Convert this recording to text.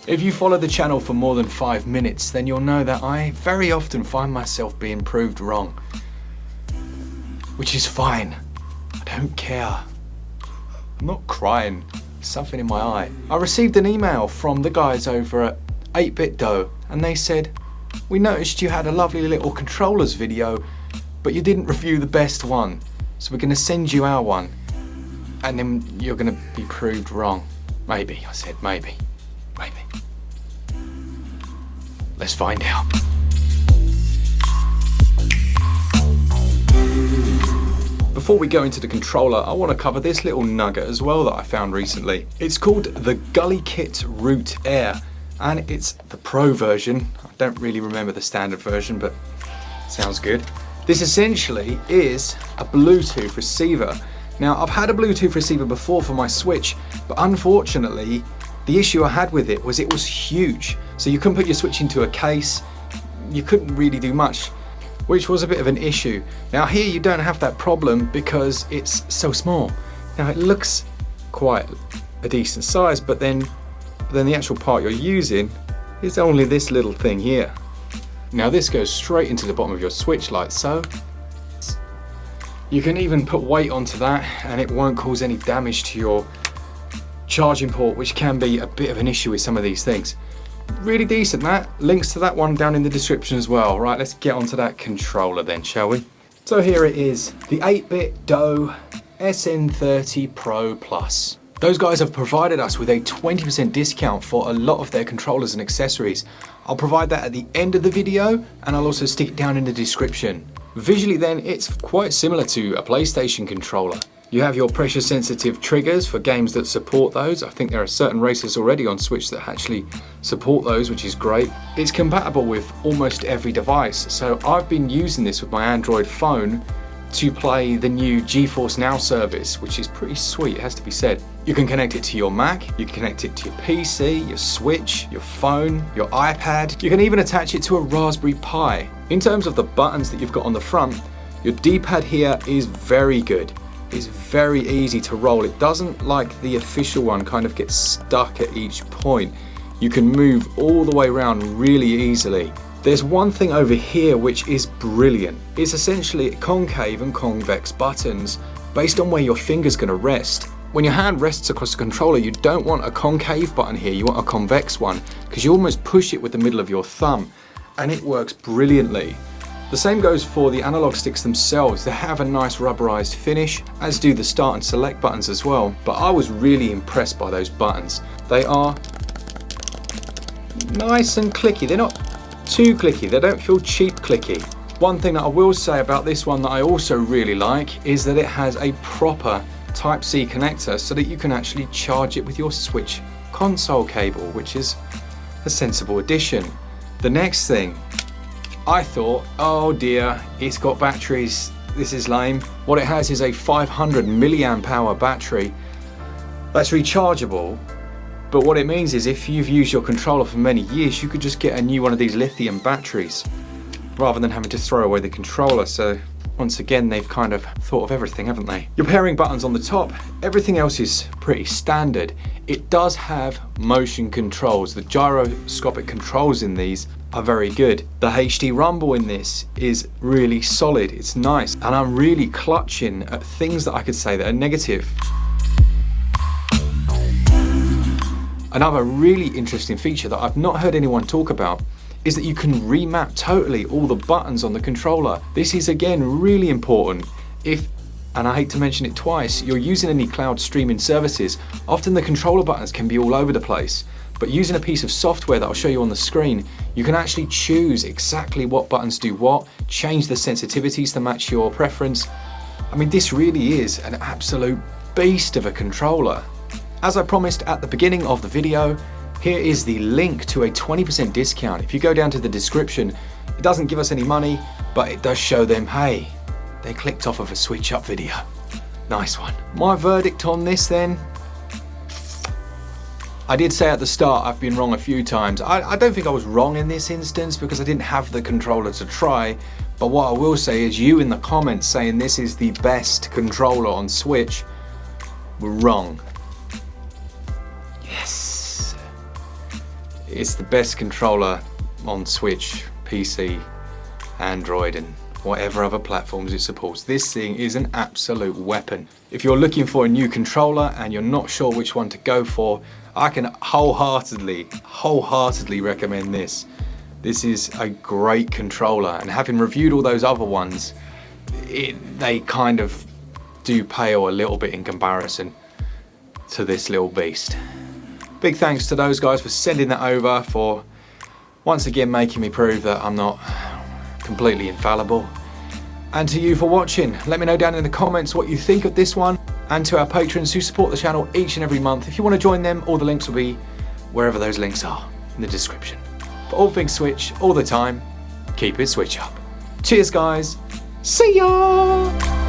If you follow the channel for more than 5 minutes, then you'll know that I very often find myself being proved wrong. Which is fine. I don't care. I'm not crying. There's something in my eye. I received an email from the guys over at 8BITDO and they said, "We noticed you had a lovely little controllers video, but you didn't review the best one. So we're gonna send you our one. And then you're gonna be proved wrong." Maybe, I said, maybe. Let's find out. Before we go into the controller, I want to cover this little nugget as well that I found recently. It's called the Gully Kit Root Air, and it's the Pro version. I don't really remember the standard version, but it sounds good. This essentially is a Bluetooth receiver. Now, I've had a Bluetooth receiver before for my Switch, but unfortunately, the issue I had with it was huge. So you couldn't put your Switch into a case, you couldn't really do much, which was a bit of an issue. Now here you don't have that problem because it's so small. Now it looks quite a decent size, but then the actual part you're using is only this little thing here. Now this goes straight into the bottom of your Switch like so. You can even put weight onto that and it won't cause any damage to your charging port, which can be a bit of an issue with some of these things. Really decent that. Links to that one down in the description as well. Right, let's get onto that controller then, shall we? So here it is, the 8BITDO SN30 Pro Plus. Those guys have provided us with a 20% discount for a lot of their controllers and accessories. I'll provide that at the end of the video and I'll also stick it down in the description. Visually then, it's quite similar to a PlayStation controller. You have your pressure sensitive triggers for games that support those. I think there are certain races already on Switch that actually support those, which is great. It's compatible with almost every device. So I've been using this with my Android phone to play the new GeForce Now service, which is pretty sweet, it has to be said. You can connect it to your Mac, you can connect it to your PC, your Switch, your phone, your iPad. You can even attach it to a Raspberry Pi. In terms of the buttons that you've got on the front, your D-pad here is very good. It's very easy to roll. It doesn't, like the official one, kind of get stuck at each point. You can move all the way around really easily. There's one thing over here which is brilliant. It's essentially concave and convex buttons based on where your finger's going to rest. When your hand rests across the controller, you don't want a concave button here, you want a convex one, because you almost push it with the middle of your thumb, and it works brilliantly. The same goes for the analog sticks themselves. They have a nice rubberized finish, as do the start and select buttons as well. But I was really impressed by those buttons. They are nice and clicky. They're not too clicky. They don't feel cheap clicky. One thing that I will say about this one that I also really like is that it has a proper Type-C connector so that you can actually charge it with your Switch console cable, which is a sensible addition. The next thing, I thought, oh dear, it's got batteries, this is lame. What it has is a 500 milliamp hour battery that's rechargeable, but what it means is if you've used your controller for many years, you could just get a new one of these lithium batteries rather than having to throw away the controller. So once again, they've kind of thought of everything, haven't they? Your pairing buttons on the top, everything else is pretty standard. It does have motion controls. The gyroscopic controls in these are very good. The HD rumble in this is really solid, it's nice, and I'm really clutching at things that I could say that are negative. Another really interesting feature that I've not heard anyone talk about is that you can remap totally all the buttons on the controller. This is again really important. If, and I hate to mention it twice, you're using any cloud streaming services, often the controller buttons can be all over the place. But using a piece of software that I'll show you on the screen, you can actually choose exactly what buttons do what, change the sensitivities to match your preference. I mean, this really is an absolute beast of a controller. As I promised at the beginning of the video, here is the link to a 20% discount. If you go down to the description, it doesn't give us any money, but it does show them, hey, they clicked off of a SwitchUp video. Nice one. My verdict on this then, I did say at the start I've been wrong a few times. I don't think I was wrong in this instance because I didn't have the controller to try, but what I will say is you in the comments saying this is the best controller on Switch were wrong. Yes. It's the best controller on Switch, PC, Android and whatever other platforms it supports. This thing is an absolute weapon. If you're looking for a new controller and you're not sure which one to go for, I can wholeheartedly recommend this. This is a great controller, and having reviewed all those other ones, they kind of do pale a little bit in comparison to this little beast. Big thanks to those guys for sending that over, for once again making me prove that I'm not completely infallible. And to you for watching. Let me know down in the comments what you think of this one, and to our patrons who support the channel each and every month. If you want to join them, all the links will be wherever those links are in the description. For all things Switch, all the time, keep it Switch up. Cheers guys, see ya!